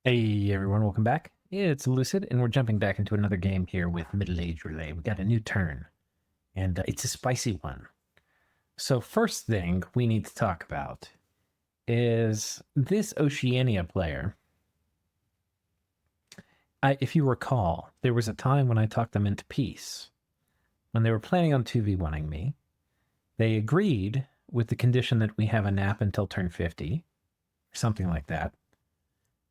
Hey everyone, welcome back. It's Lucid, and we're jumping back into another game here with Middle-Age Rlyeh. We got a new turn, and it's a spicy one. So first thing we need to talk about is this Oceania player. If you recall, there was a time when I talked them into peace. When they were planning on 2v1ing me, they agreed with the condition that we have a nap until turn 50, or something like that.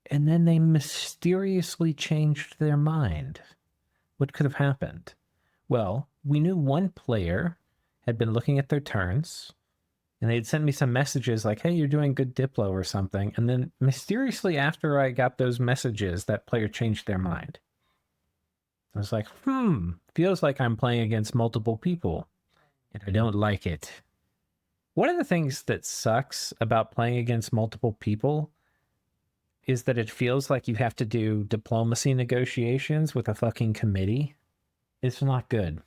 And then they mysteriously changed their mind. What could have happened? Well, we knew one player had been looking at their turns, and they'd sent me some messages like, hey, you're doing good Diplo or something. And then mysteriously after I got those messages, that player changed their mind. I was like, feels like I'm playing against multiple people, and I don't like it. One of the things that sucks about playing against multiple people is that it feels like you have to do diplomacy negotiations with a fucking committee. It's not good.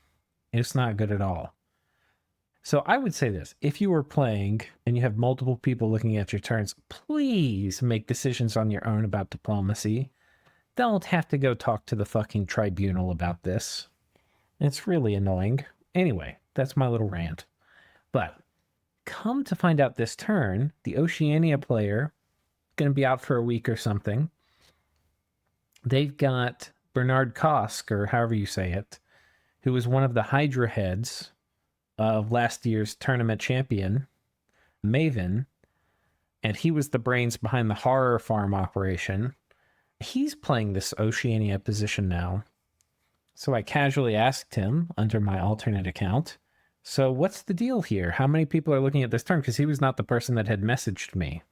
It's not good at all. So I would say this. If you were playing and you have multiple people looking at your turns, please make decisions on your own about diplomacy. Don't have to go talk to the fucking tribunal about this. It's really annoying. Anyway, that's my little rant. But come to find out this turn, the Oceania player going to be out for a week or something. They've got Bernard Kosk, or however you say it, who was one of the Hydra heads of last year's tournament champion, Maven, and he was the brains behind the horror farm operation. He's playing this Oceania position now. So I casually asked him under my alternate account, so what's the deal here? How many people are looking at this turn? Because he was not the person that had messaged me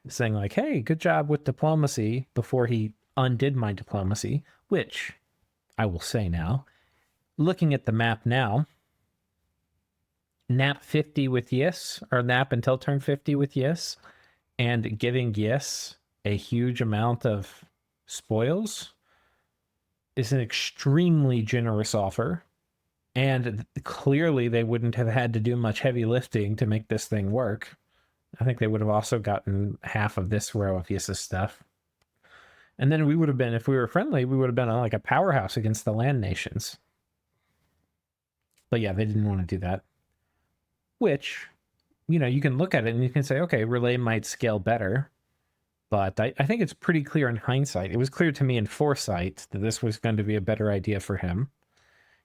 saying like, hey, good job with diplomacy before he undid my diplomacy, which I will say now, looking at the map now, nap 50 with Yes, or nap until turn 50 with Yes, and giving Yes a huge amount of spoils is an extremely generous offer. And clearly they wouldn't have had to do much heavy lifting to make this thing work. I think they would have also gotten half of this row of Yis's stuff. And then we would have been, if we were friendly, we would have been like a powerhouse against the land nations. But yeah, they didn't want to do that. Which, you know, you can look at it and you can say, okay, Rlyeh might scale better. But I think it's pretty clear in hindsight. It was clear to me in foresight that this was going to be a better idea for him.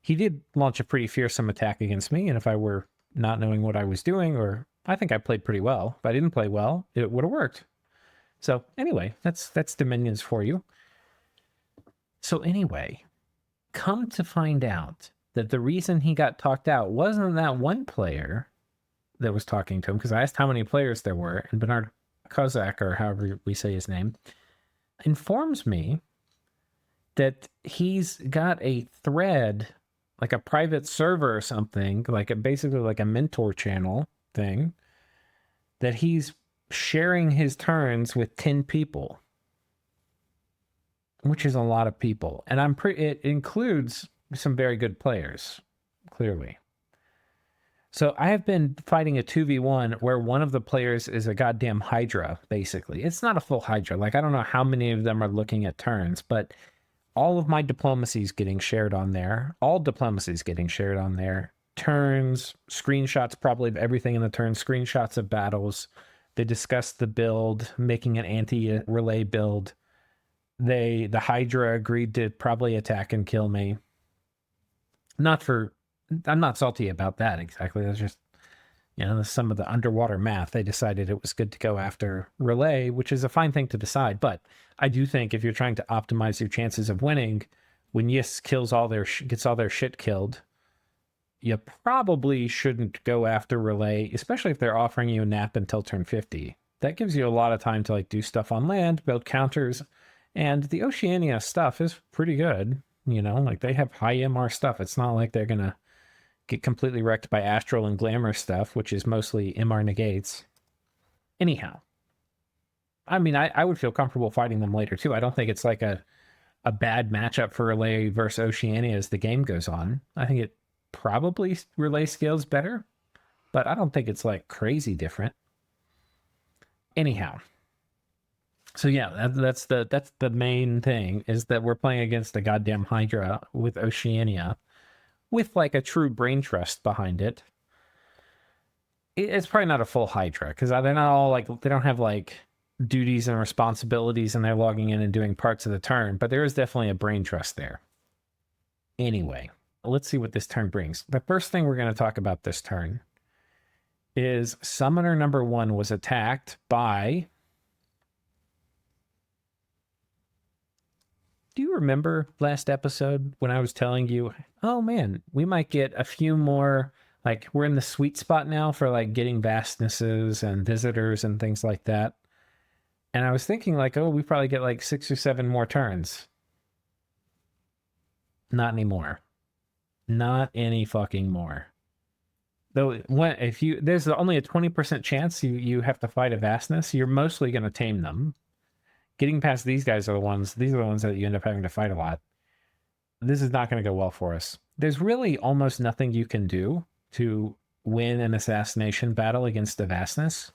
He did launch a pretty fearsome attack against me, and if I were not knowing what I was doing, or I think I played pretty well. If I didn't play well, it would have worked. So anyway, that's Dominions for you. So anyway, come to find out that the reason he got talked out wasn't that one player that was talking to him, because I asked how many players there were, and Bernard Kozak, or however we say his name, informs me that he's got a thread, like a private server or something, basically like a mentor channel thing, that he's sharing his turns with 10 people, which is a lot of people. And it includes some very good players, clearly. So I have been fighting a 2v1 where one of the players is a goddamn Hydra, basically. It's not a full Hydra. Like, I don't know how many of them are looking at turns, but all of my diplomacy is getting shared on there. All diplomacy is getting shared on there. Turns, screenshots probably of everything in the turn, screenshots of battles. They discussed the build, making an anti-Rlyeh build. The Hydra agreed to probably attack and kill me. I'm not salty about that exactly. That's just, you know, some of the underwater math. They decided it was good to go after Rlyeh, which is a fine thing to decide. But I do think if you're trying to optimize your chances of winning, when Yis kills gets all their shit killed, you probably shouldn't go after Rlyeh, especially if they're offering you a nap until turn 50. That gives you a lot of time to like do stuff on land, build counters, and the Oceania stuff is pretty good. You know, like they have high MR stuff. It's not like they're gonna get completely wrecked by Astral and Glamour stuff, which is mostly MR negates. Anyhow, I mean, I would feel comfortable fighting them later too. I don't think it's like a bad matchup for Rlyeh versus Oceania as the game goes on. I think it probably Rlyeh scales better, but I don't think it's like crazy different. Anyhow, So yeah, that's the main thing, is that we're playing against a goddamn Hydra with Oceania, with like a true brain trust behind it. It's probably not a full Hydra, because they're not all like, they don't have like duties and responsibilities and they're logging in and doing parts of the turn, but there is definitely a brain trust there. Anyway, let's see what this turn brings. The first thing we're going to talk about this turn is summoner number 1 was attacked by... Do you remember last episode when I was telling you, oh man, we might get a few more, like we're in the sweet spot now for like getting vastnesses and visitors and things like that. And I was thinking like, oh, we probably get like 6 or 7 more turns. Not anymore. Not any fucking more. Though, if you, there's only a 20% chance you have to fight a vastness, you're mostly going to tame them. Getting past these guys are the ones, these are the ones that you end up having to fight a lot. This is not going to go well for us. There's really almost nothing you can do to win an assassination battle against a vastness.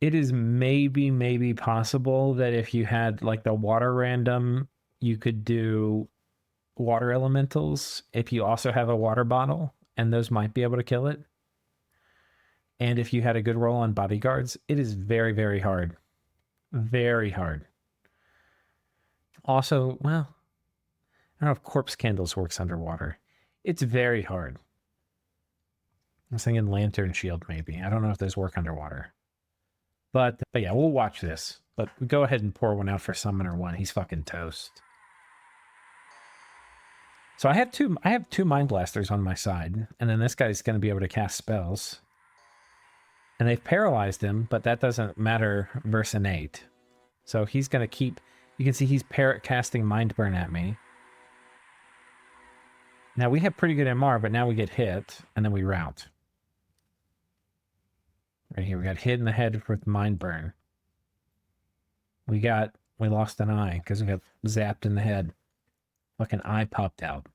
It is maybe possible that if you had like the water random, you could do water elementals if you also have a water bottle, and those might be able to kill it. And if you had a good roll on bodyguards, it is very, very hard. Very hard. Also, well, I don't know if corpse candles works underwater. It's very hard. I was thinking lantern shield maybe. I don't know if those work underwater. But yeah, we'll watch this. But go ahead and pour one out for summoner 1. He's fucking toast. So I have two mind blasters on my side, and then this guy's going to be able to cast spells. And they've paralyzed him, but that doesn't matter versus an 8. So he's going to keep... You can see he's casting Mind Burn at me. Now we have pretty good MR, but now we get hit, and then we rout. Right here, we got hit in the head with Mind Burn. We lost an eye, because we got zapped in the head. Like an eye popped out.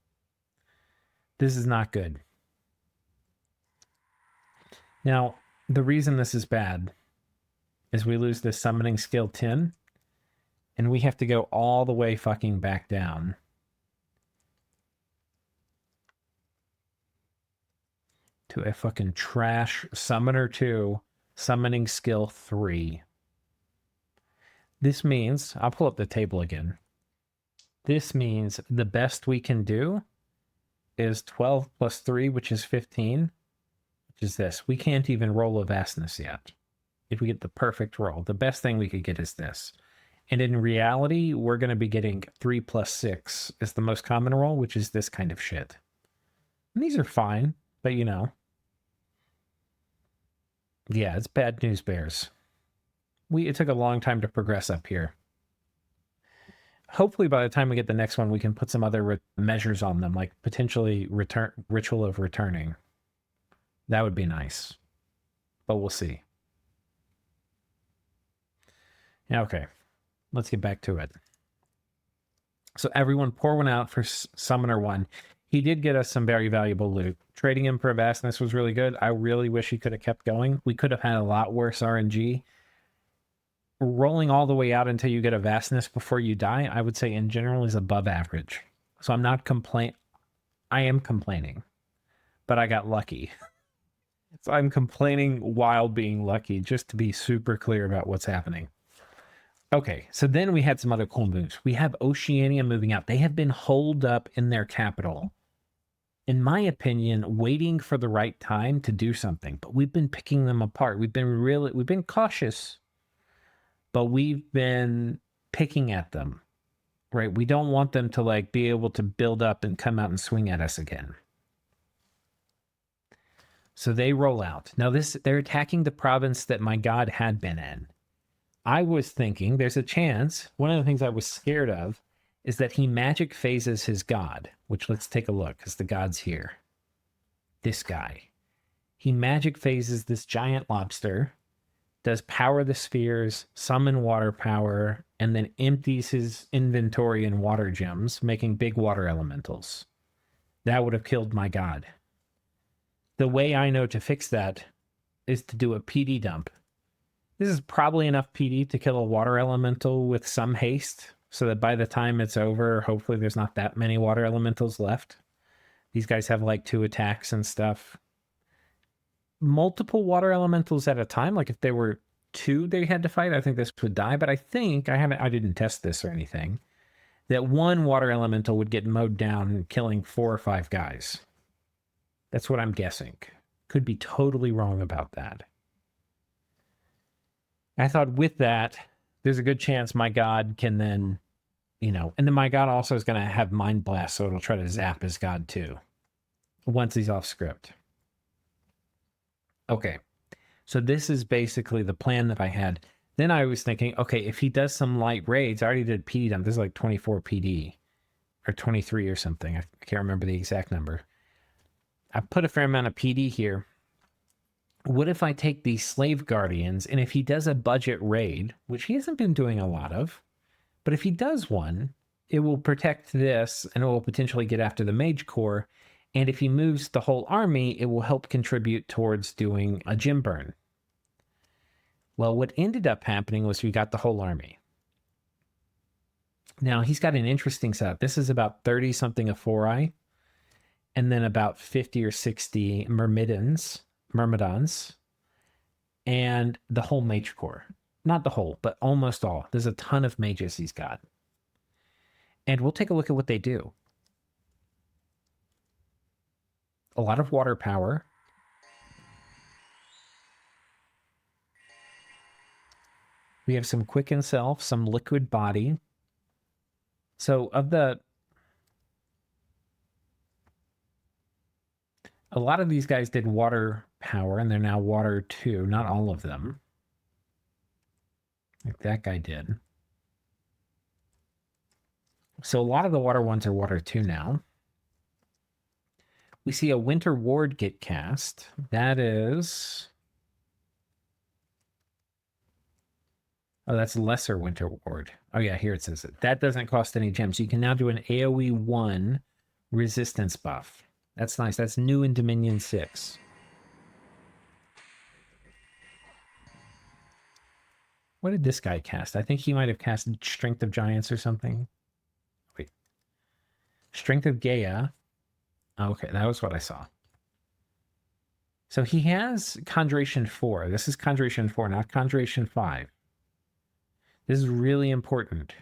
This is not good. Now, the reason this is bad is we lose this summoning skill 10, and we have to go all the way fucking back down. To a fucking trash summoner 2, summoning skill 3. This means, I'll pull up the table again. This means the best we can do is 12 plus 3, which is 15. Which is this. We can't even roll a vastness yet. If we get the perfect roll, the best thing we could get is this. And in reality, we're going to be getting 3 plus 6 is the most common roll, which is this kind of shit. And these are fine, but you know. Yeah, it's bad news bears. It took a long time to progress up here. Hopefully by the time we get the next one, we can put some other measures on them, like potentially ritual of returning. That would be nice. But we'll see. Yeah, okay. Let's get back to it. So everyone pour one out for Summoner 1. He did get us some very valuable loot. Trading him for a vastness was really good. I really wish he could have kept going. We could have had a lot worse RNG. Rolling all the way out until you get a vastness before you die, I would say in general is above average. So I'm not I am complaining, but I got lucky. So I'm complaining while being lucky, just to be super clear about what's happening. Okay, so then we had some other cool moves. We have Oceania moving out. They have been holed up in their capital, in my opinion, waiting for the right time to do something. But we've been picking them apart. We've been cautious, but we've been picking at them, right? We don't want them to like be able to build up and come out and swing at us again. So they roll out. Now they're attacking the province that my god had been in. I was thinking there's a chance, one of the things I was scared of is that he magic phases his god, which let's take a look because the god's here. This guy. He magic phases this giant lobster, does power the spheres, summon water power, and then empties his inventory in water gems, making big water elementals. That would have killed my god. The way I know to fix that is to do a PD dump. This is probably enough PD to kill a water elemental with some haste, so that by the time it's over, hopefully there's not that many water elementals left. These guys have like 2 attacks and stuff. Multiple water elementals at a time, like if there were 2 they had to fight, I think this would die, but I think, I didn't test this or anything, that 1 water elemental would get mowed down, killing 4 or 5 guys. That's what I'm guessing. Could be totally wrong about that. I thought with that, there's a good chance my god can then, and then my god also is going to have Mind Blast, so it'll try to zap his god too, once he's off script. Okay, so this is basically the plan that I had. Then I was thinking, okay, if he does some light raids, I already did PD dump. This is like 24 PD, or 23 or something. I can't remember the exact number. I put a fair amount of PD here. What if I take these slave guardians, and if he does a budget raid, which he hasn't been doing a lot of, but if he does one, it will protect this, and it will potentially get after the mage core, and if he moves the whole army, it will help contribute towards doing a gym burn. Well, what ended up happening was we got the whole army. Now, he's got an interesting setup. This is about 30-something Aphori, and then about 50 or 60 Myrmidons, and the whole mage core. Not the whole, but almost all. There's a ton of mages he's got. And we'll take a look at what they do. A lot of water power. We have some quicken self, some liquid body. So a lot of these guys did water power, and they're now water 2. Not all of them. Like that guy did. So a lot of the water ones are water 2 now. We see a Winter Ward get cast. That is... Oh, that's lesser Winter Ward. Oh yeah, here it says it. That doesn't cost any gems. You can now do an AoE 1 resistance buff. That's nice. That's new in Dominion 6. What did this guy cast? I think he might have cast Strength of Giants or something. Wait. Strength of Gaia. Okay, that was what I saw. So he has Conjuration 4. This is Conjuration 4, not Conjuration 5. This is really important.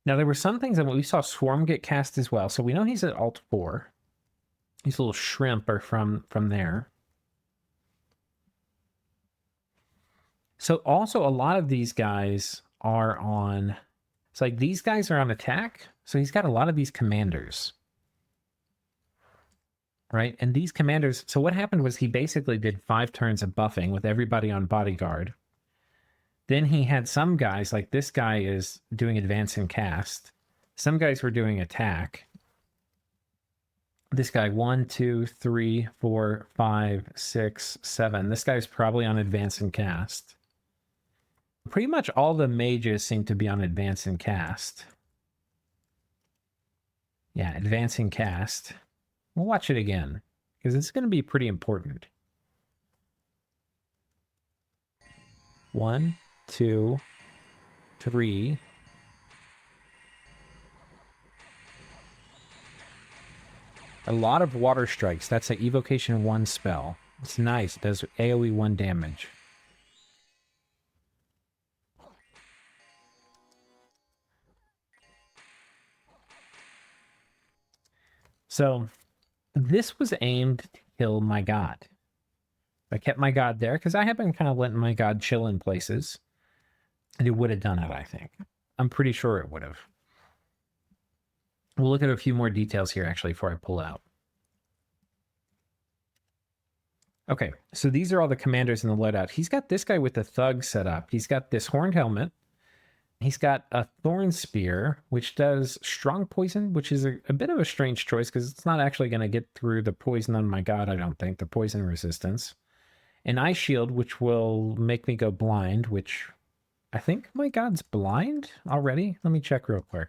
Now, there were some things that we saw Swarm get cast as well. So we know he's at Alt 4. These little shrimp are from there. So also a lot of these guys are on... It's like these guys are on attack. So he's got a lot of these commanders. Right? And these commanders... So what happened was he basically did 5 turns of buffing with everybody on bodyguard. Then he had some guys, like this guy is doing advance and cast. Some guys were doing attack. This guy, 1, 2, 3, 4, 5, 6, 7. This guy's probably on advance and cast. Pretty much all the mages seem to be on advance and cast. Yeah, advance and cast. We'll watch it again, because it's going to be pretty important. 1, 2, 3. A lot of water strikes. That's an evocation 1 spell. It's nice. It does AoE 1 damage. So this was aimed to kill my god. I kept my god there because I have been kind of letting my god chill in places. And it would have done it, I think. I'm pretty sure it would have. We'll look at a few more details here, actually, before I pull out. Okay, so these are all the commanders in the loadout. He's got this guy with the thug set up. He's got this horned helmet. He's got a thorn spear, which does strong poison, which is a bit of a strange choice because it's not actually going to get through the poison on my god, I don't think, the poison resistance. An ice shield, which will make me go blind, which I think my god's blind already. Let me check real quick.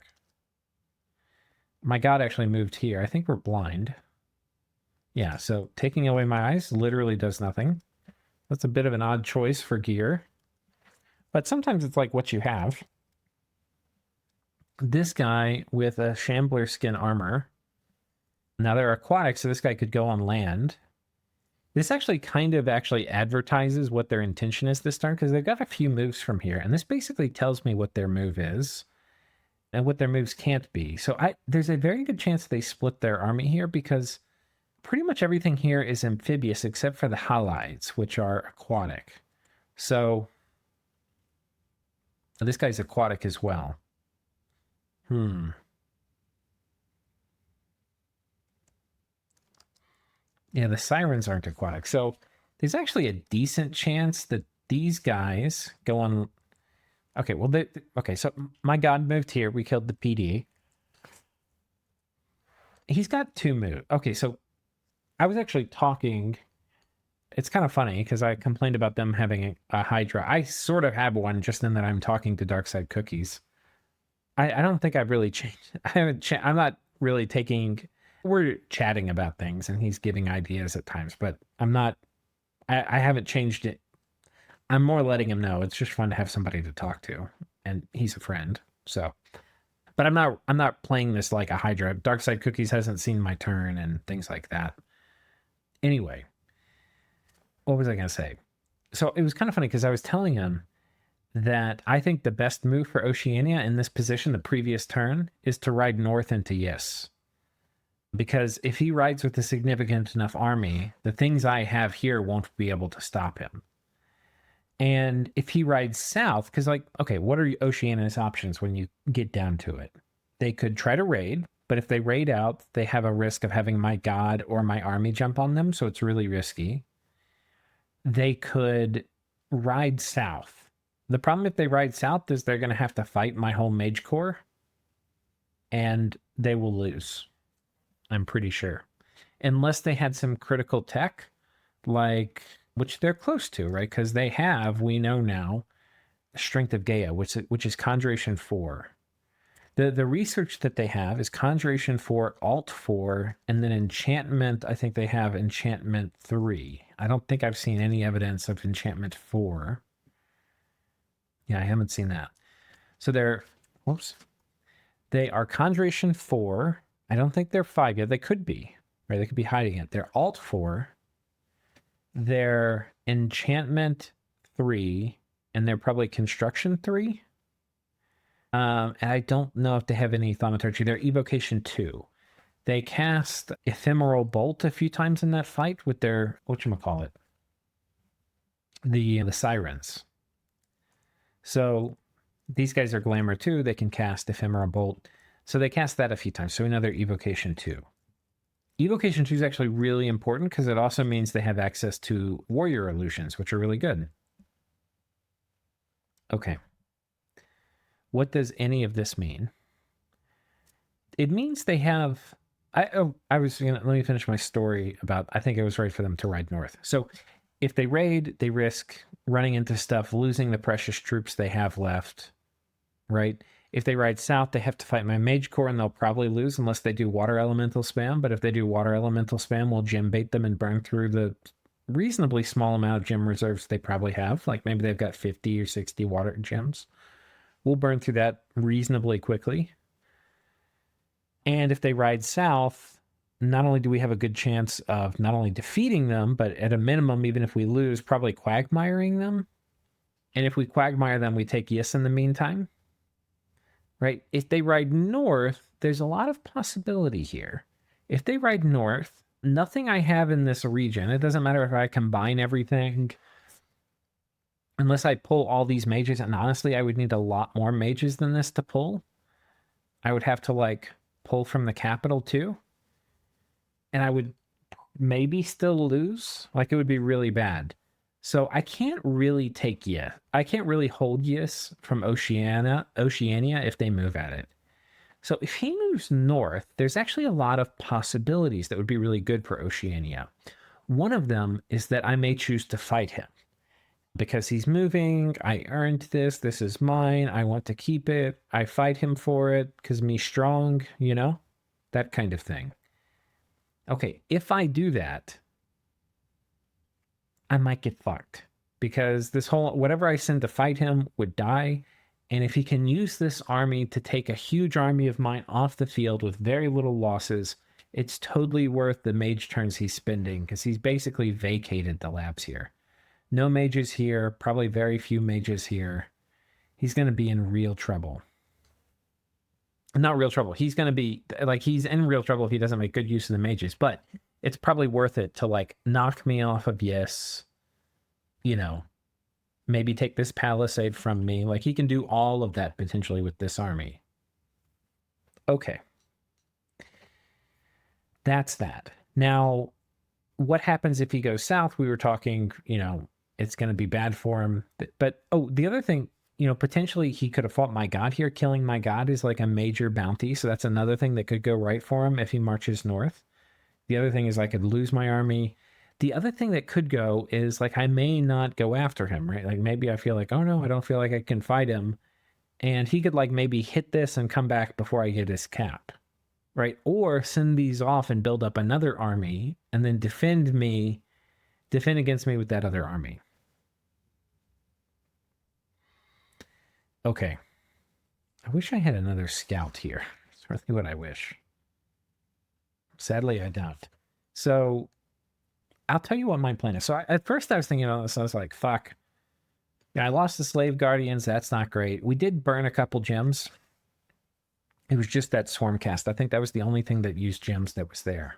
My god actually moved here. I think we're blind. Yeah, so taking away my eyes literally does nothing. That's a bit of an odd choice for gear. But sometimes it's like what you have. This guy with a shambler skin armor. Now they're aquatic, so this guy could go on land. This actually kind of advertises what their intention is this turn, because they've got a few moves from here, and this basically tells me what their move is and what their moves can't be. So there's a very good chance they split their army here, because pretty much everything here is amphibious except for the halides, which are aquatic. So this guy's aquatic as well. Yeah, the sirens aren't aquatic. So there's actually a decent chance that these guys go on. Okay, well, okay, so my god moved here. We killed the PD. He's got 2 moves. Okay, so I was actually talking. It's kind of funny because I complained about them having a Hydra. I sort of have one just in that I'm talking to Darkside Cookies. I don't think I've really changed. I'm not really taking. We're chatting about things and he's giving ideas at times, but I'm not. I haven't changed it. I'm more letting him know it's just fun to have somebody to talk to, and he's a friend. So, but I'm not playing this like a Hydra. Darkside Cookies hasn't seen my turn and things like that. Anyway, what was I going to say? So it was kind of funny because I was telling him that I think the best move for Oceania in this position, the previous turn, is to ride north into Ys. Because if he rides with a significant enough army, the things I have here won't be able to stop him. And if he rides south, because okay, what are Oceania's options when you get down to it? They could try to raid, but if they raid out, they have a risk of having my god or my army jump on them, so it's really risky. They could ride south. The problem if they ride south is they're going to have to fight my whole mage corps, and they will lose. I'm pretty sure. Unless they had some critical tech, which they're close to, right? Because they have, we know now, Strength of Gaia, which is Conjuration 4. The research that they have is Conjuration 4, Alt 4, and then Enchantment, I think they have Enchantment 3. I don't think I've seen any evidence of Enchantment 4. Yeah, I haven't seen that. So they are Conjuration 4. I don't think they're 5 yet. They could be, right? They could be hiding it. They're Alt 4. They're Enchantment 3. And they're probably Construction 3. And I don't know if they have any Thaumaturgy. They're Evocation 2. They cast Ephemeral Bolt a few times in that fight with their, whatchamacallit, the Sirens. So these guys are Glamour 2. They can cast Ephemeral Bolt. So they cast that a few times. So another Evocation 2. Evocation 2 is actually really important because it also means they have access to Warrior Illusions, which are really good. Okay. What does any of this mean? It means they have... let me finish my story about... I think it was right for them to ride north. So if they raid, they risk running into stuff, losing the precious troops they have left, right? If they ride south, they have to fight my mage corps, and they'll probably lose unless they do water elemental spam. But if they do water elemental spam, we'll gem bait them and burn through the reasonably small amount of gem reserves they probably have. Like maybe they've got 50 or 60 water gems. We'll burn through that reasonably quickly. And if they ride south, not only do we have a good chance of not only defeating them, but at a minimum, even if we lose, probably quagmiring them. And if we quagmire them, we take Ys in the meantime. Right? If they ride north, there's a lot of possibility here. If they ride north, nothing I have in this region, it doesn't matter if I combine everything, unless I pull all these mages, and honestly, I would need a lot more mages than this to pull. I would have to, pull from the capital, too. And I would maybe still lose. It would be really bad. So I can't really take Yis. I can't really hold Yis from Oceania if they move at it. So if he moves north, there's actually a lot of possibilities that would be really good for Oceania. One of them is that I may choose to fight him because he's moving. I earned this. This is mine. I want to keep it. I fight him for it because me strong, that kind of thing. Okay, if I do that, I might get fucked because this whole whatever I send to fight him would die. And if he can use this army to take a huge army of mine off the field with very little losses, it's totally worth the mage turns he's spending because he's basically vacated the labs here. No mages here, probably very few mages here. He's going to be in real trouble. Not real trouble. He's going to be he's in real trouble if he doesn't make good use of the mages, but it's probably worth it to knock me off of Yes, maybe take this palisade from me. He can do all of that potentially with this army. Okay. That's that. Now, what happens if he goes south? We were talking, it's going to be bad for him. But the other thing, potentially he could have fought my god here. Killing my god is a major bounty. So that's another thing that could go right for him if he marches north. The other thing is I could lose my army. The other thing that could go is I may not go after him, right? Maybe I feel oh no, I don't feel like I can fight him. And he could maybe hit this and come back before I get his cap, right? Or send these off and build up another army and then defend against me with that other army. Okay. I wish I had another scout here. It's really what I wish. Sadly, I don't. So I'll tell you what my plan is. So at first I was thinking about this. I was like, fuck. Yeah, I lost the slave guardians. That's not great. We did burn a couple gems. It was just that swarm cast. I think that was the only thing that used gems that was there.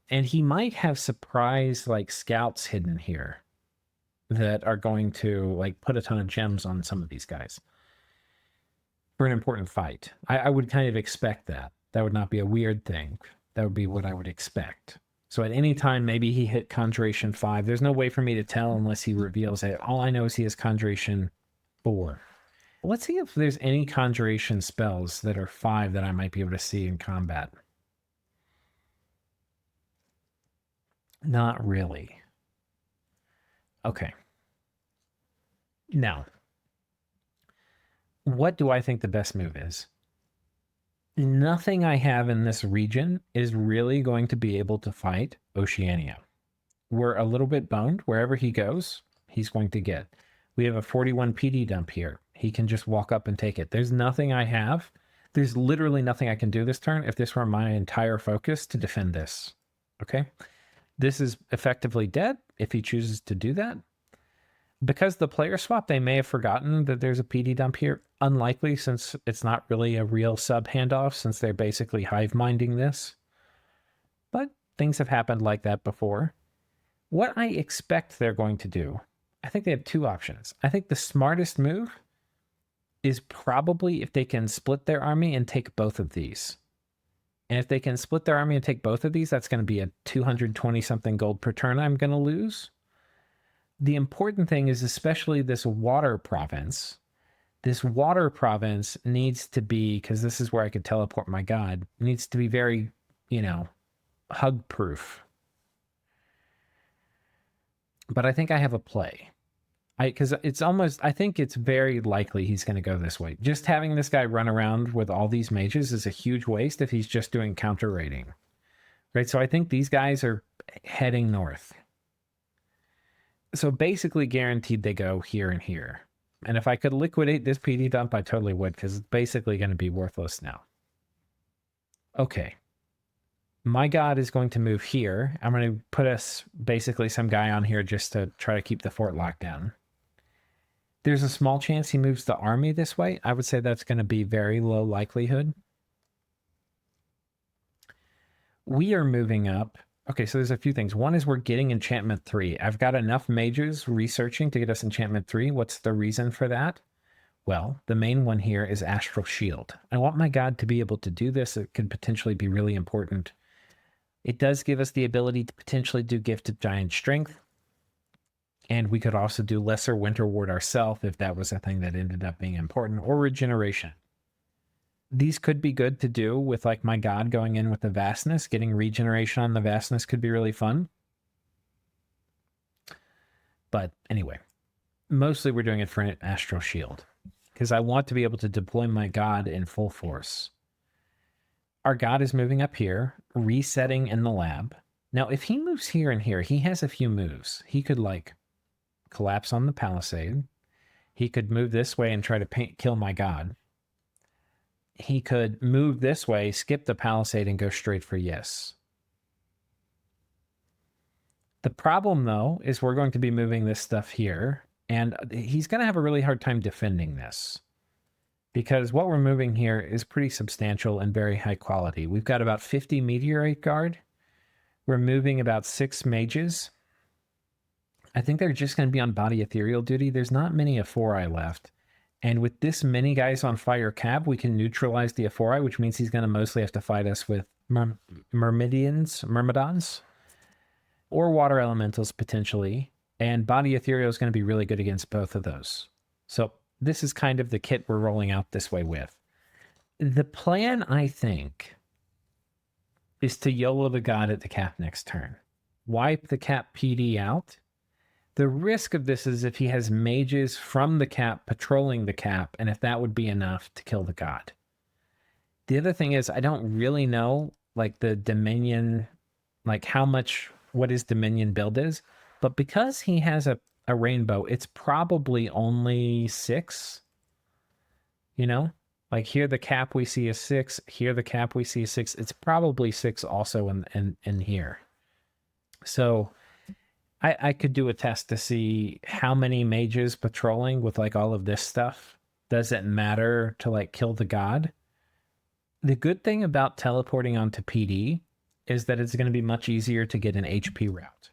And he might have surprise scouts hidden here that are going to put a ton of gems on some of these guys for an important fight. I would kind of expect that. That would not be a weird thing. That would be what I would expect. So at any time, maybe he hit Conjuration 5. There's no way for me to tell unless he reveals it. All I know is he has Conjuration 4. Let's see if there's any Conjuration spells that are 5 that I might be able to see in combat. Not really. Okay. Now, what do I think the best move is? Nothing I have in this region is really going to be able to fight Oceania. We're a little bit boned. Wherever he goes, he's going to get. We have a 41 PD dump here. He can just walk up and take it. There's nothing I have. There's literally nothing I can do this turn if this were my entire focus to defend this. Okay? This is effectively dead if he chooses to do that. Because the player swap, they may have forgotten that there's a PD dump here. Unlikely, since it's not really a real sub handoff, since they're basically hive minding this. But things have happened like that before. What I expect they're going to do, I think they have two options. I think the smartest move is probably if they can split their army and take both of these. And if they can split their army and take both of these, that's going to be a 220 something gold per turn I'm going to lose. The important thing is especially this water province. This water province needs to be, because this is where I could teleport my god, needs to be very, hug proof. But I think I have a play. Because I think it's very likely he's going to go this way. Just having this guy run around with all these mages is a huge waste if he's just doing counter raiding. Right? So I think these guys are heading north. So basically guaranteed they go here and here. And if I could liquidate this PD dump, I totally would, because it's basically going to be worthless now. Okay. My god is going to move here. I'm going to put basically some guy on here just to try to keep the fort locked down. There's a small chance he moves the army this way. I would say that's going to be very low likelihood. We are moving up. Okay, so there's a few things. One is we're getting enchantment 3. I've got enough mages researching to get us enchantment 3. What's the reason for that? Well, the main one here is Astral Shield. I want my god to be able to do this. It could potentially be really important. It does give us the ability to potentially do Gift of Giant Strength. And we could also do lesser winter ward ourselves if that was a thing that ended up being important, or regeneration. These could be good to do with like my god going in with the vastness. Getting regeneration on the vastness could be really fun. But anyway, mostly we're doing it for an astral shield because I want to be able to deploy my god in full force. Our god is moving up here, resetting in the lab. Now, if he moves here and here, he has a few moves. He could like collapse on the palisade. He could move this way and try to kill my god. He could move this way, skip the palisade, and go straight for yes. The problem, though, is we're going to be moving this stuff here, and he's going to have a really hard time defending this because what we're moving here is pretty substantial and very high quality. We've got about 50 meteorite guard. We're moving about 6 mages. I think they're just going to be on body ethereal duty. There's not many Aphori left. And with this many guys on fire cab, we can neutralize the Aphori, which means he's going to mostly have to fight us with myrmidons, or water elementals potentially. And body ethereal is going to be really good against both of those. So this is kind of the kit we're rolling out this way with. The plan, I think, is to YOLO the god at the cap next turn. Wipe the cap PD out. The risk of this is if he has mages from the cap patrolling the cap, and if that would be enough to kill the god. The other thing is I don't really know like the Dominion, like how much, what his Dominion build is, but because he has a rainbow, it's probably only 6, you know? Like here the cap we see is 6, here the cap we see is 6. It's probably 6 also in here. So I could do a test to see how many mages patrolling with like all of this stuff. Does it matter to like kill the god? The good thing about teleporting onto PD is that it's going to be much easier to get an HP route.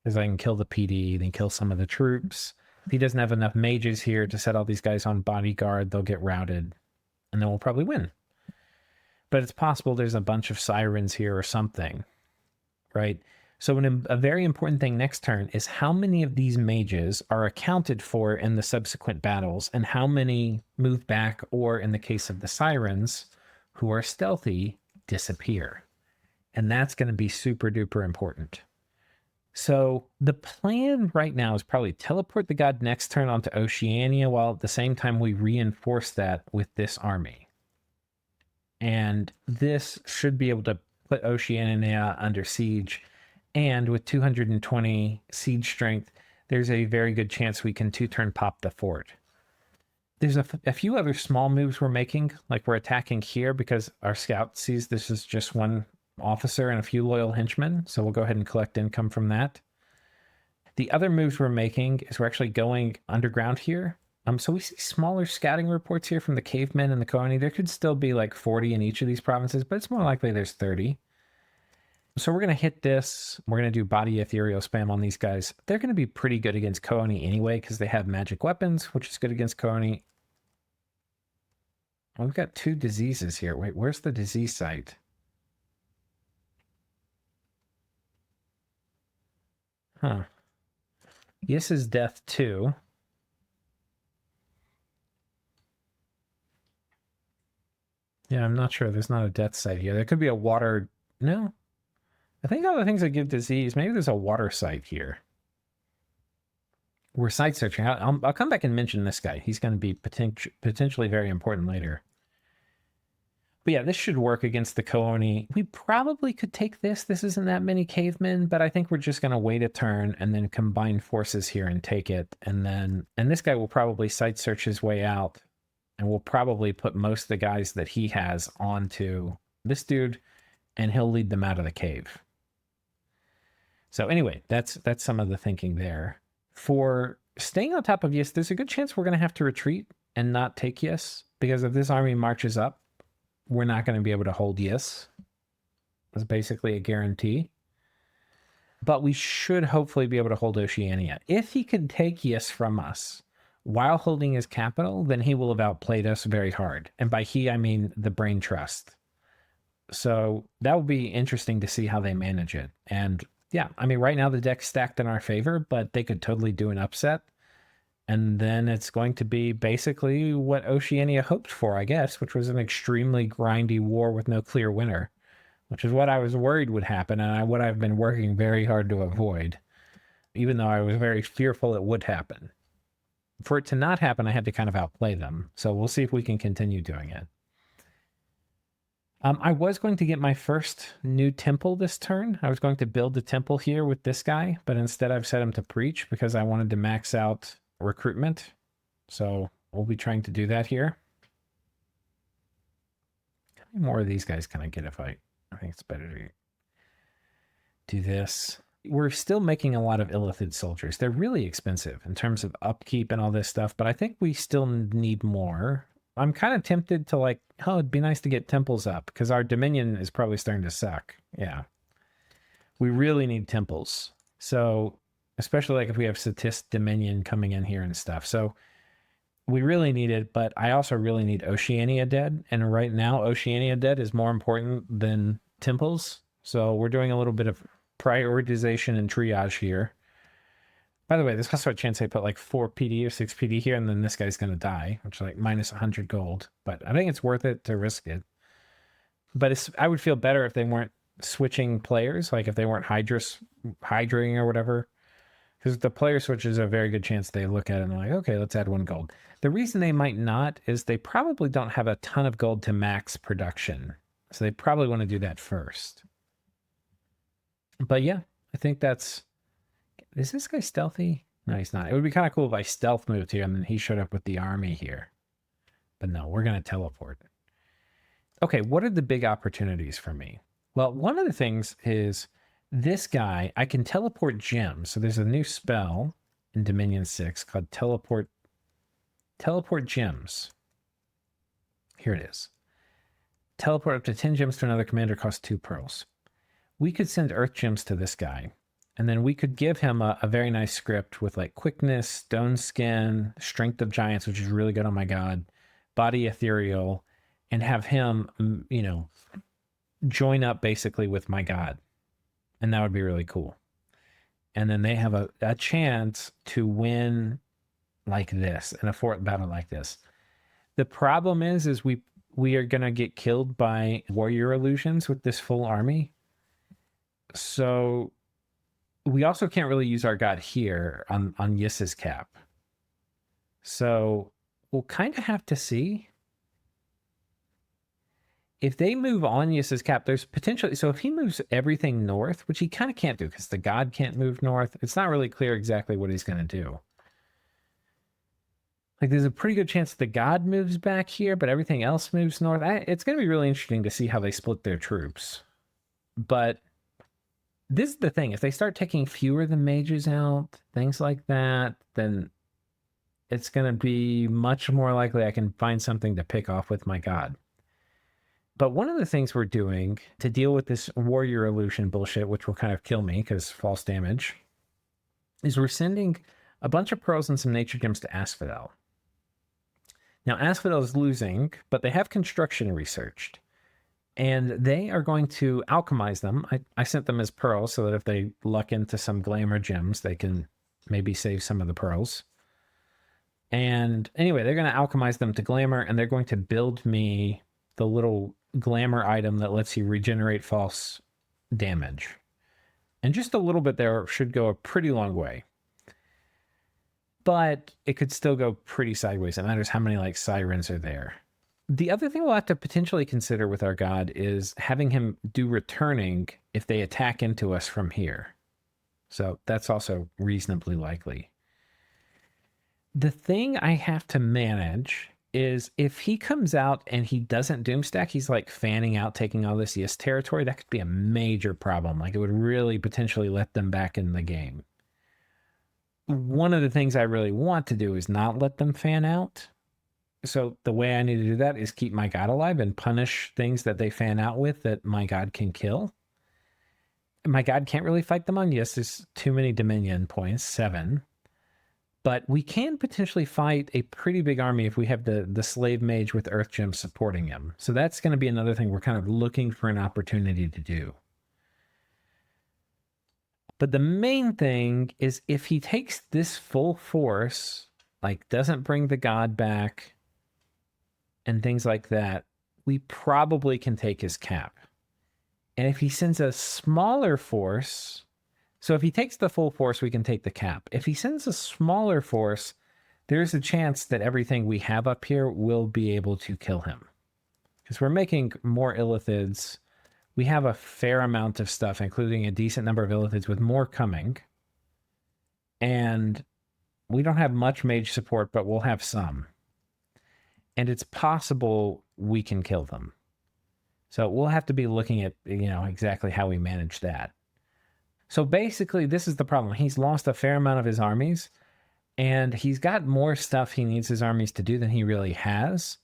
Because I can kill the PD, then kill some of the troops. If he doesn't have enough mages here to set all these guys on bodyguard, they'll get routed. And then we'll probably win. But it's possible there's a bunch of sirens here or something. Right? So a very important thing next turn is how many of these mages are accounted for in the subsequent battles and how many move back or, in the case of the sirens, who are stealthy, disappear. And that's going to be super duper important. So the plan right now is probably teleport the god next turn onto Oceania while at the same time we reinforce that with this army. And this should be able to put Oceania under siege. And with 220 siege strength, there's a very good chance we can 2-turn pop the fort. There's a few other small moves we're making, like we're attacking here because our scout sees this is just one officer and a few loyal henchmen, so we'll go ahead and collect income from that. The other moves we're making is we're actually going underground here. So we see smaller scouting reports here from the cavemen and the Koani. There could still be like 40 in each of these provinces, but it's more likely there's 30. So we're going to hit this. We're going to do body ethereal spam on these guys. They're going to be pretty good against Koani anyway because they have magic weapons, which is good against Koani. Oh, we've got 2 diseases here. Wait, where's the disease site? Huh. Yes is death 2. Yeah, I'm not sure. There's not a death site here. There could be a water... No. I think all the things that give disease, maybe there's a water site here. We're site searching. I'll come back and mention this guy. He's going to be potentially very important later. But yeah, this should work against the Koani. We probably could take this. This isn't that many cavemen, but I think we're just going to wait a turn and then combine forces here and take it. And this guy will probably site search his way out. And we'll probably put most of the guys that he has onto this dude, and he'll lead them out of the cave. So anyway, that's some of the thinking there. For staying on top of Yis, there's a good chance we're going to have to retreat and not take Yis, because if this army marches up, we're not going to be able to hold Yis. It's basically a guarantee. But we should hopefully be able to hold Oceania. If he can take Yis from us while holding his capital, then he will have outplayed us very hard. And by he, I mean the Brain Trust. So that will be interesting to see how they manage it. And Yeah, I mean, right now the deck's stacked in our favor, but they could totally do an upset. And then it's going to be basically what Oceania hoped for, I guess, which was an extremely grindy war with no clear winner, which is what I was worried would happen and what I've been working very hard to avoid, even though I was very fearful it would happen. For it to not happen, I had to kind of outplay them. So we'll see if we can continue doing it. I was going to get my first new temple this turn. I was going to build a temple here with this guy, but instead I've set him to preach because I wanted to max out recruitment. So we'll be trying to do that here. How many more of these guys can I get if I think it's better to do this. We're still making a lot of Illithid soldiers. They're really expensive in terms of upkeep and all this stuff, but I think we still need more. I'm kind of tempted to like, oh, it'd be nice to get temples up because our Dominion is probably starting to suck. Yeah. We really need temples. So, especially like if we have Statist Dominion coming in here and stuff. So, we really need it, but I also really need Oceania dead. And right now, Oceania dead is more important than temples. So, we're doing a little bit of prioritization and triage here. By the way, there's also a chance I put like 4 PD or 6 PD here, and then this guy's going to die, which is like minus 100 gold. But I think it's worth it to risk it. But I would feel better if they weren't switching players, like if they weren't hydrating or whatever. Because the player switches, a very good chance they look at it and they're like, okay, let's add 1 gold. The reason they might not is they probably don't have a ton of gold to max production. So they probably want to do that first. But yeah, I think that's... Is this guy stealthy? No, he's not. It would be kind of cool if I stealth moved here and then he showed up with the army here. But no, we're going to teleport. Okay, what are the big opportunities for me? Well, one of the things is this guy, I can teleport gems. So there's a new spell in Dominion 6 called Teleport Gems. Here it is. Teleport up to 10 gems to another commander, costs 2 pearls. We could send Earth Gems to this guy. And then we could give him a very nice script with like quickness, stone skin, strength of giants, which is really good on my god, body ethereal, and have him, you know, join up basically with my god. And that would be really cool. And then they have a chance to win like this in a fort battle like this. The problem is we are going to get killed by warrior illusions with this full army. So we also can't really use our god here on Ys's cap. So we'll kind of have to see. If they move on Ys's cap, there's potentially... So if he moves everything north, which he kind of can't do because the god can't move north, it's not really clear exactly what he's going to do. Like there's a pretty good chance the god moves back here, but everything else moves north. It's going to be really interesting to see how they split their troops. But this is the thing. If they start taking fewer than mages out, things like that, then it's going to be much more likely I can find something to pick off with my god. But one of the things we're doing to deal with this warrior illusion bullshit, which will kind of kill me because false damage, is we're sending a bunch of pearls and some nature gems to Asphodel. Now, Asphodel is losing, but they have construction researched. And they are going to alchemize them. I sent them as pearls so that if they luck into some glamour gems, they can maybe save some of the pearls. And anyway, they're going to alchemize them to glamour, and they're going to build me the little glamour item that lets you regenerate false damage. And just a little bit there should go a pretty long way. But it could still go pretty sideways. It matters how many like sirens are there. The other thing we'll have to potentially consider with our god is having him do returning if they attack into us from here. So that's also reasonably likely. The thing I have to manage is if he comes out and he doesn't doomstack, he's like fanning out, taking all this Ys territory, that could be a major problem. Like it would really potentially let them back in the game. One of the things I really want to do is not let them fan out. So the way I need to do that is keep my god alive and punish things that they fan out with that my god can kill. My god can't really fight them on Ys. There's too many Dominion points, 7. But we can potentially fight a pretty big army if we have the slave mage with Earth Gem supporting him. So that's going to be another thing we're kind of looking for an opportunity to do. But the main thing is if he takes this full force, like doesn't bring the god back and things like that, we probably can take his cap. And if he sends a smaller force, so if he takes the full force, we can take the cap. If he sends a smaller force, there's a chance that everything we have up here will be able to kill him. Because we're making more illithids. We have a fair amount of stuff, including a decent number of illithids with more coming. And we don't have much mage support, but we'll have some. And it's possible we can kill them. So we'll have to be looking at, exactly how we manage that. So basically, this is the problem. He's lost a fair amount of his armies, and he's got more stuff he needs his armies to do than he really has.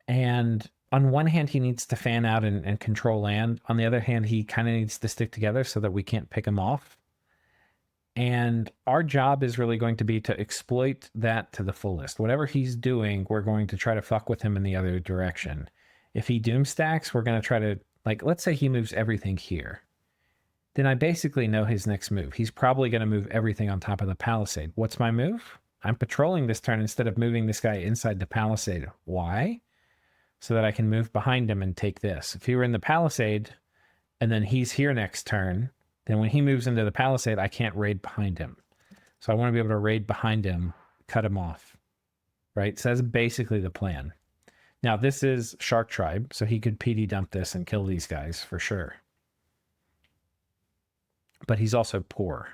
And on one hand, he needs to fan out and control land. On the other hand, he kind of needs to stick together so that we can't pick him off. And our job is really going to be to exploit that to the fullest. Whatever he's doing, we're going to try to fuck with him in the other direction. If he doom stacks, we're going to try to, let's say he moves everything here. Then I basically know his next move. He's probably going to move everything on top of the palisade. What's my move? I'm patrolling this turn instead of moving this guy inside the palisade. Why? So that I can move behind him and take this. If he were in the palisade and then he's here next turn, then when he moves into the palisade, I can't raid behind him. So I want to be able to raid behind him, cut him off, right? So that's basically the plan. Now, this is Shark Tribe, so he could PD dump this and kill these guys for sure. But he's also poor.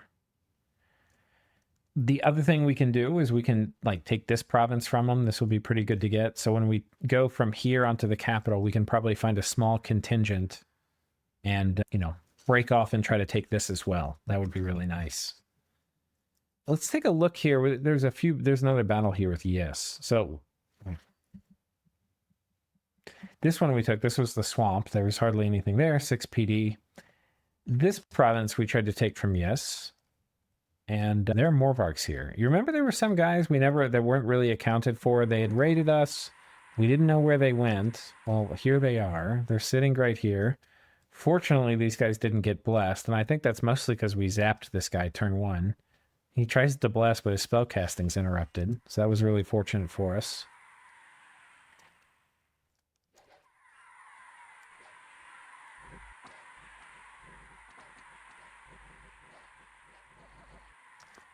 The other thing we can do is we can take this province from him. This will be pretty good to get. So when we go from here onto the capital, we can probably find a small contingent and, break off and try to take this as well. That would be really nice. Let's take a look here. There's another battle here with Yes. So this one we took, this was the swamp. There was hardly anything there, 6 PD. This province we tried to take from Yes. And there are Morvarks here. You remember there were some guys that weren't really accounted for. They had raided us. We didn't know where they went. Well, here they are. They're sitting right here. Fortunately, these guys didn't get blessed, and I think that's mostly because we zapped this guy turn 1. He tries to bless, but his spell casting's interrupted, so that was really fortunate for us.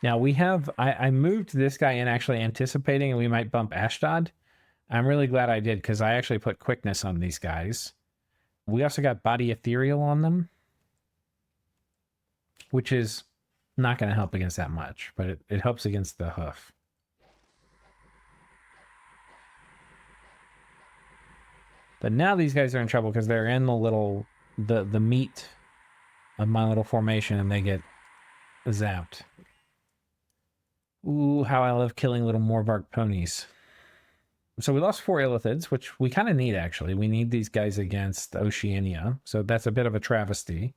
Now we have, I moved this guy in actually anticipating we might bump Ashdod. I'm really glad I did because I actually put quickness on these guys. We also got body ethereal on them, which is not going to help against that much, but it helps against the hoof. But now these guys are in trouble because they're in the meat of my little formation and they get zapped. Ooh, how I love killing little Morvark ponies. So we lost 4 illithids, which we kind of need, actually. We need these guys against Oceania, so that's a bit of a travesty.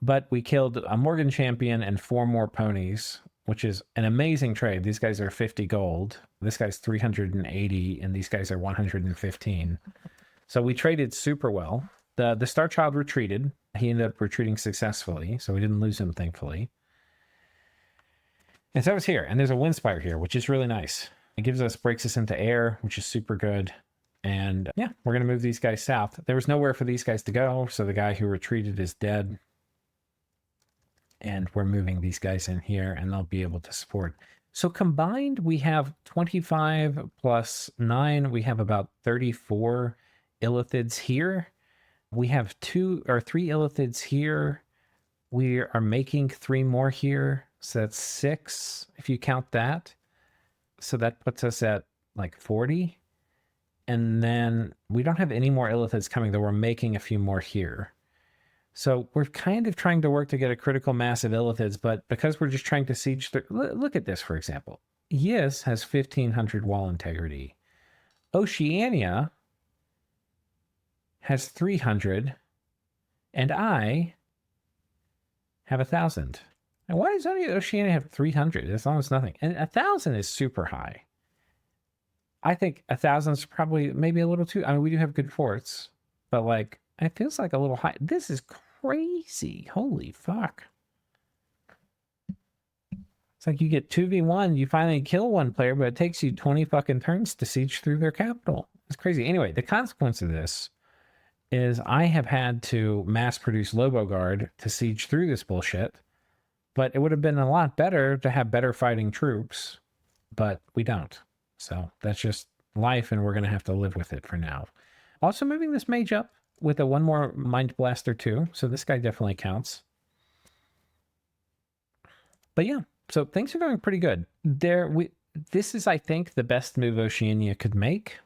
But we killed a Morgan champion and 4 more ponies, which is an amazing trade. These guys are 50 gold. This guy's 380, and these guys are 115. So we traded super well. The Star Child retreated. He ended up retreating successfully, so we didn't lose him, thankfully. And so I was here, and there's a Windspire here, which is really nice. It breaks us into air, which is super good. And yeah, we're going to move these guys south. There was nowhere for these guys to go, so the guy who retreated is dead. And we're moving these guys in here, and they'll be able to support. So combined, we have 25 plus 9. We have about 34 illithids here. We have 3 illithids here. We are making 3 more here. So that's 6, if you count that. So that puts us at 40. And then we don't have any more illithids coming, though we're making a few more here. So we're kind of trying to work to get a critical mass of illithids, but because we're just trying to siege through... Look at this, for example. Yis has 1,500 wall integrity. Oceania has 300. And I have 1,000. And why does only Oceania have 300? It's almost nothing. And 1,000 is super high. I think 1,000 is probably maybe a little too... I mean, we do have good forts, but it feels like a little high. This is crazy. Holy fuck. It's like you get 2v1, you finally kill one player, but it takes you 20 fucking turns to siege through their capital. It's crazy. Anyway, the consequence of this is I have had to mass produce Lobo Guard to siege through this bullshit, but it would have been a lot better to have better fighting troops, but we don't. So that's just life, and we're going to have to live with it for now. Also moving this mage up with a one more Mind Blaster too, so this guy definitely counts. But yeah, so things are going pretty good. This is, I think, the best move Oceania could make.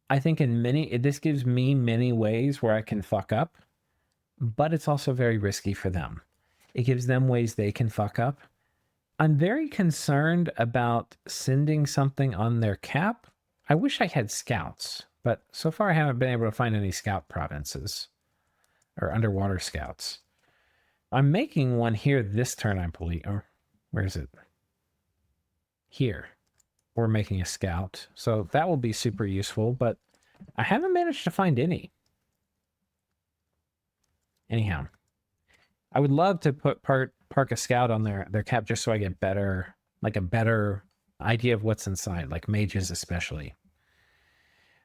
I think this gives me many ways where I can fuck up, but it's also very risky for them. It gives them ways they can fuck up. I'm very concerned about sending something on their cap. I wish I had scouts, but so far I haven't been able to find any scout provinces or underwater scouts. I'm making one here this turn, I believe. Or where is it? Here. We're making a scout. So that will be super useful, but I haven't managed to find any. Anyhow, I would love to park a scout on their cap just so I get a better idea of what's inside, like mages especially.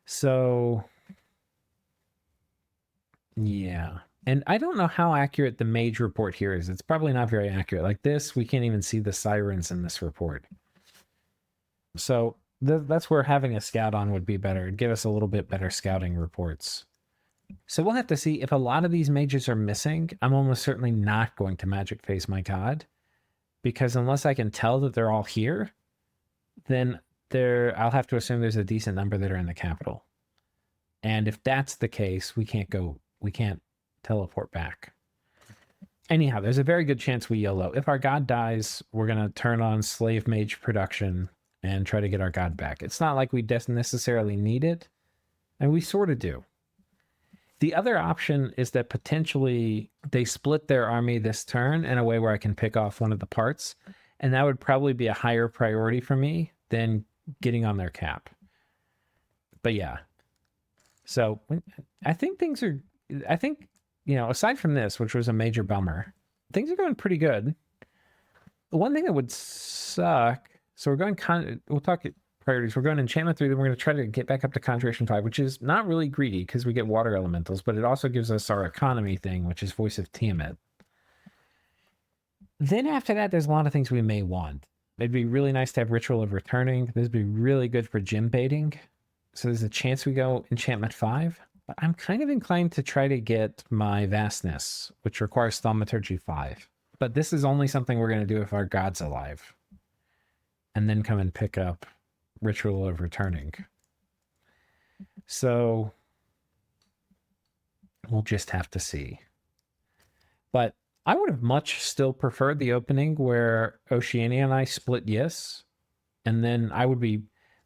So, yeah. And I don't know how accurate the mage report here is. It's probably not very accurate. Like this, we can't even see the sirens in this report. So that's where having a scout on would be better. It'd give us a little bit better scouting reports. So we'll have to see. If a lot of these mages are missing, I'm almost certainly not going to magic phase my god. Because unless I can tell that they're all here, then I'll have to assume there's a decent number that are in the capital. And if that's the case, we can't teleport back. Anyhow, there's a very good chance we YOLO. If our god dies, we're going to turn on slave mage production and try to get our god back. It's not like we necessarily need it, and we sort of do. The other option is that potentially they split their army this turn in a way where I can pick off one of the parts, and that would probably be a higher priority for me than getting on their cap. But yeah. So I think aside from this, which was a major bummer, things are going pretty good. The one thing that would suck, so we'll talk priorities. We're going enchantment 3, then we're going to try to get back up to conjuration 5, which is not really greedy because we get water elementals, but it also gives us our economy thing, which is Voice of Tiamat. Then after that, there's a lot of things we may want. It'd be really nice to have Ritual of Returning. This would be really good for gym baiting. So there's a chance we go enchantment 5. But I'm kind of inclined to try to get my Vastness, which requires Thaumaturgy 5. But this is only something we're going to do if our god's alive. And then come and pick up Ritual of Returning. So we'll just have to see. But I would have much still preferred the opening where Oceania and I split Ys. And then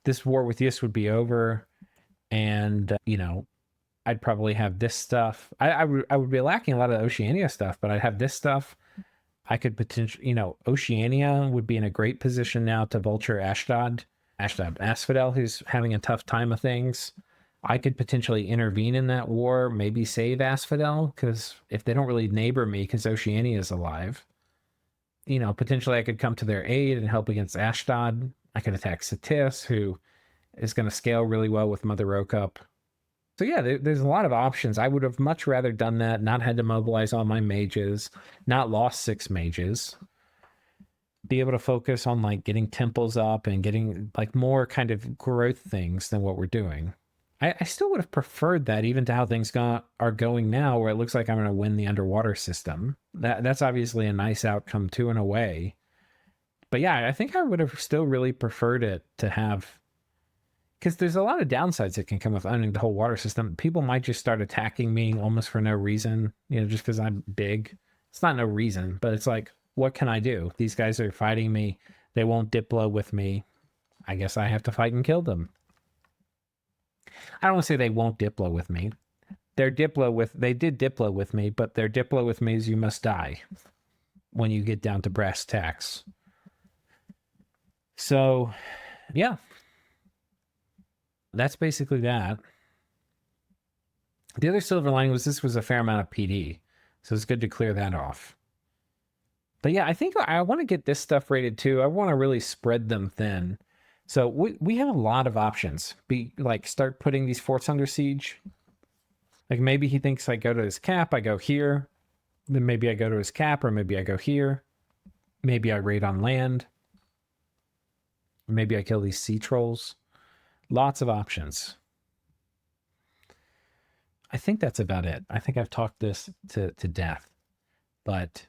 this war with Ys would be over. And, I'd probably have this stuff. I would be lacking a lot of Oceania stuff, but I'd have this stuff. I could potentially, Oceania would be in a great position now to vulture Asphodel, who's having a tough time of things. I could potentially intervene in that war, maybe save Asphodel, because if they don't really neighbor me, because Oceania is alive, potentially I could come to their aid and help against Ashdod. I could attack Satis, who is going to scale really well with Mother Rokup. So yeah, there's a lot of options. I would have much rather done that, not had to mobilize all my mages, not lost 6 mages, be able to focus on getting temples up and getting more kind of growth things than what we're doing. I still would have preferred that, even to how things are going now, where it looks like I'm going to win the underwater system. That's obviously a nice outcome too, in a way. But yeah, I think I would have still really preferred it to have, because there's a lot of downsides that can come with owning the whole water system. People might just start attacking me almost for no reason, just because I'm big. It's not no reason, but it's like, what can I do? These guys are fighting me. They won't Diplo with me. I guess I have to fight and kill them. I don't want to say they won't Diplo with me. They did Diplo with me, but their Diplo with me is you must die when you get down to brass tacks. So, yeah. That's basically that. The other silver lining was this was a fair amount of PD, so it's good to clear that off. But yeah, I think I want to get this stuff rated too. I want to really spread them thin. So we have a lot of options. Start putting these forts under siege. Like maybe he thinks I go to his cap, I go here. Then maybe I go to his cap, or maybe I go here. Maybe I raid on land. Maybe I kill these sea trolls. Lots of options. I think that's about it. I think I've talked this to death. But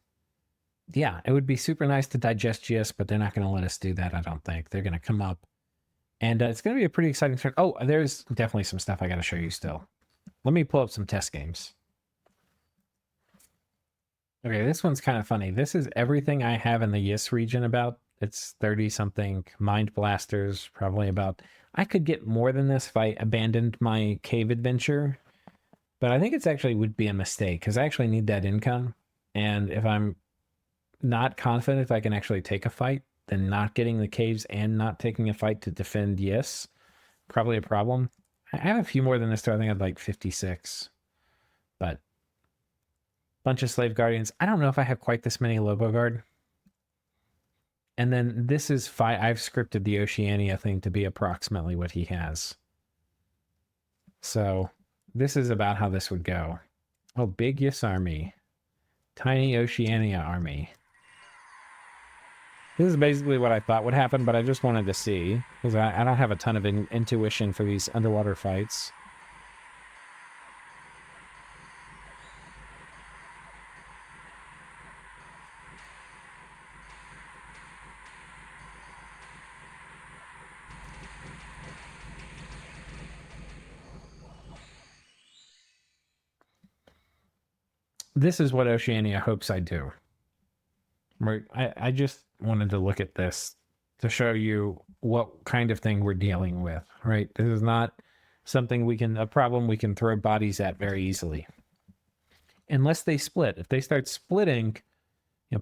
yeah, it would be super nice to digest GIS, but they're not going to let us do that, I don't think. They're going to come up. And it's going to be a pretty exciting turn. Oh, there's definitely some stuff I got to show you still. Let me pull up some test games. Okay, this one's kind of funny. This is everything I have in the Yis region about. It's 30-something mind blasters, probably about... I could get more than this if I abandoned my cave adventure. But I think it's actually would be a mistake, because I actually need that income. And if I'm not confident I can actually take a fight, then not getting the caves and not taking a fight to defend Yis, probably a problem. I have a few more than this too. I think I have like 56. But bunch of slave guardians. I don't know if I have quite this many Lobo Guard. And then this is I've scripted the Oceania thing to be approximately what he has. So this is about how this would go. Oh, big Yis army. Tiny Oceania army. This is basically what I thought would happen, but I just wanted to see, because I don't have a ton of intuition for these underwater fights. This is what Oceania hopes I do. I just wanted to look at this to show you what kind of thing we're dealing with, right? This is not something a problem we can throw bodies at very easily. Unless they split. If they start splitting,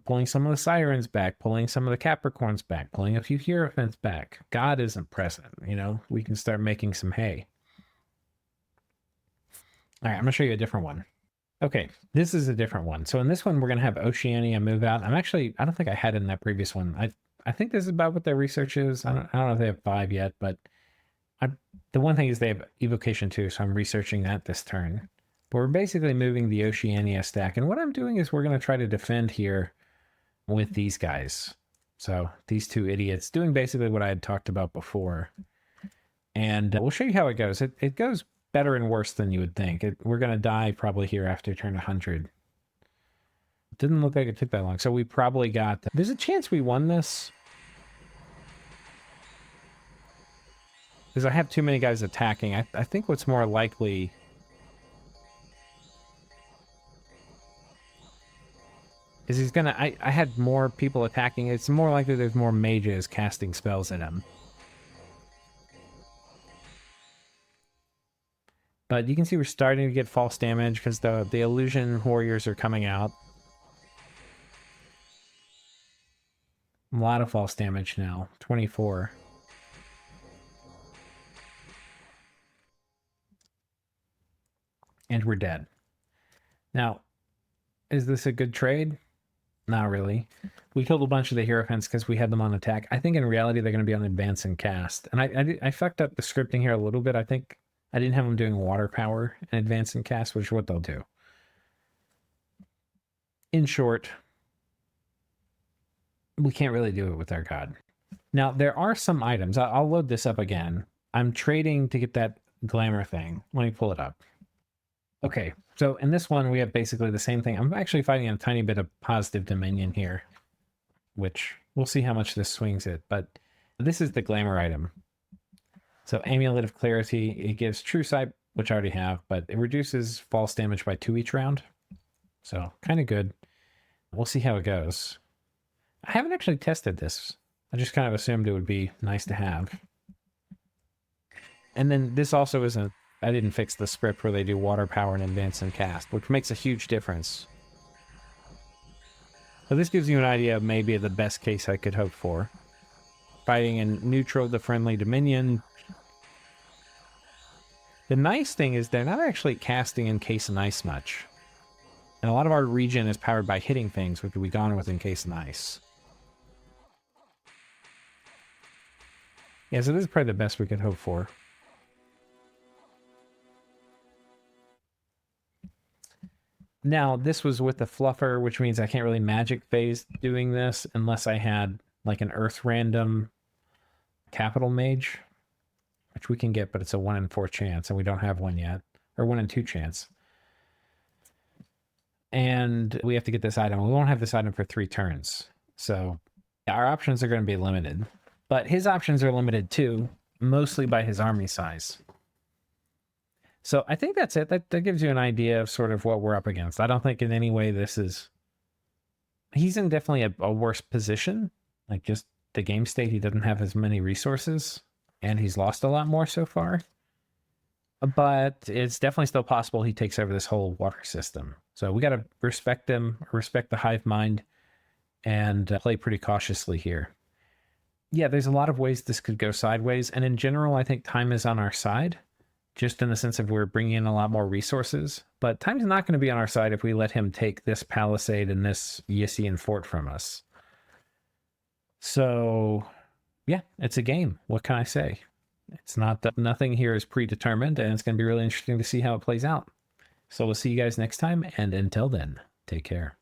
pulling some of the Sirens back, pulling some of the Capricorns back, pulling a few Hierophants back, God isn't present, we can start making some hay. All right, I'm going to show you a different one. Okay, this is a different one. So in this one, we're going to have Oceania move out. I don't think I had it in that previous one. I think this is about what their research is. I don't know if they have 5 yet, but the one thing is they have Evocation 2, so I'm researching that this turn. But we're basically moving the Oceania stack. And what I'm doing is we're going to try to defend here with these guys. So these two idiots doing basically what I had talked about before. And we'll show you how it goes. It goes better and worse than you would think. We're going to die probably here after turn 100. Didn't look like it took that long. So we probably got... There's a chance we won this. Because I have too many guys attacking. I think what's more likely... is he's going to... I had more people attacking. It's more likely there's more mages casting spells at him. But you can see we're starting to get false damage because the illusion warriors are coming out. A lot of false damage now. 24. And we're dead. Now, is this a good trade? Not really. We killed a bunch of the Hierophants because we had them on attack. I think in reality they're going to be on advance and cast. And I fucked up the scripting here a little bit. I think I didn't have them doing water power and advance and cast, which is what they'll do. In short, we can't really do it with our god. Now, there are some items. I'll load this up again. I'm trading to get that glamour thing. Let me pull it up. Okay, so in this one, we have basically the same thing. I'm actually fighting a tiny bit of positive dominion here, which we'll see how much this swings it. But this is the glamour item. So Amulet of Clarity, it gives True Sight, which I already have, but it reduces false damage by 2 each round. So kind of good. We'll see how it goes. I haven't actually tested this. I just kind of assumed it would be nice to have. And then this also isn't... I didn't fix the script where they do water power and advance and cast, which makes a huge difference. So this gives you an idea of maybe the best case I could hope for. Fighting in neutral to friendly dominion. The nice thing is they're not actually casting Encase and Ice much. And a lot of our region is powered by hitting things, which we gone with encased in ice. Yeah, so this is probably the best we could hope for. Now, this was with the fluffer, which means I can't really magic phase doing this unless I had like an earth random capital mage, which we can get, but it's a 1 in 4 chance, and we don't have one yet, or 1 in 2 chance. And we have to get this item. We won't have this item for 3 turns. So our options are going to be limited, but his options are limited too, mostly by his army size. So I think that's it. That gives you an idea of sort of what we're up against. I don't think in any way this is... He's in definitely a worse position. Like just the game state, he doesn't have as many resources, and he's lost a lot more so far. But it's definitely still possible he takes over this whole water system. So we got to respect him, respect the hive mind, and play pretty cautiously here. Yeah, there's a lot of ways this could go sideways. And in general, I think time is on our side, just in the sense of we're bringing in a lot more resources. But time's not going to be on our side if we let him take this palisade and this Ysian fort from us. So, yeah, it's a game. What can I say? It's not that nothing here is predetermined, and it's going to be really interesting to see how it plays out. So we'll see you guys next time, and until then, take care.